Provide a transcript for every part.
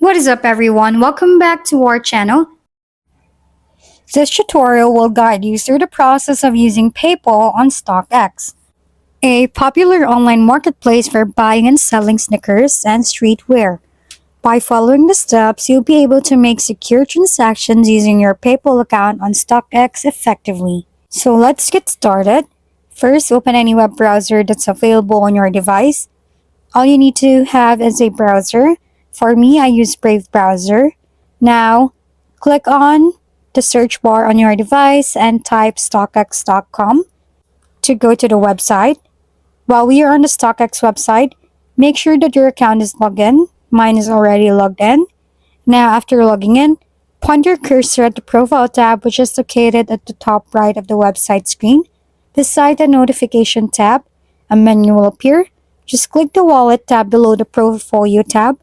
What is up everyone? Welcome back to our channel. This tutorial will guide you through the process of using PayPal on StockX, a popular online marketplace for buying and selling sneakers and streetwear. By following the steps, you'll be able to make secure transactions using your PayPal account on StockX effectively. So let's get started. First, open any web browser that's available on your device. All you need to have is a browser. For me, I use Brave browser. Now, click on the search bar on your device and type StockX.com to go to the website. While we are on the StockX website, make sure that your account is logged in. Mine is already logged in. Now, after logging in, point your cursor at the Profile tab, which is located at the top right of the website screen. Beside the Notification tab, a menu will appear. Just click the Wallet tab below the Portfolio tab.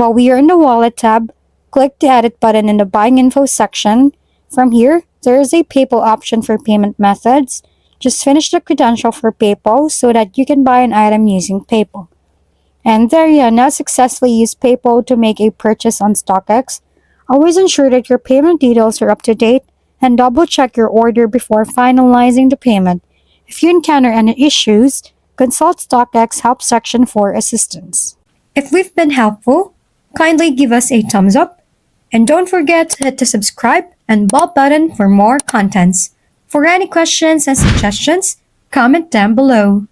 While we are in the Wallet tab, click the Edit button in the Buying Info section. From here, there is a PayPal option for payment methods. Just finish the credential for PayPal so that you can buy an item using PayPal. And there you are, now successfully use PayPal to make a purchase on StockX. Always ensure that your payment details are up to date and double check your order before finalizing the payment. If you encounter any issues, consult StockX help section for assistance. If we've been helpful, kindly give us a thumbs up and don't forget to hit the subscribe and bell button for more contents. For any questions and suggestions, comment down below.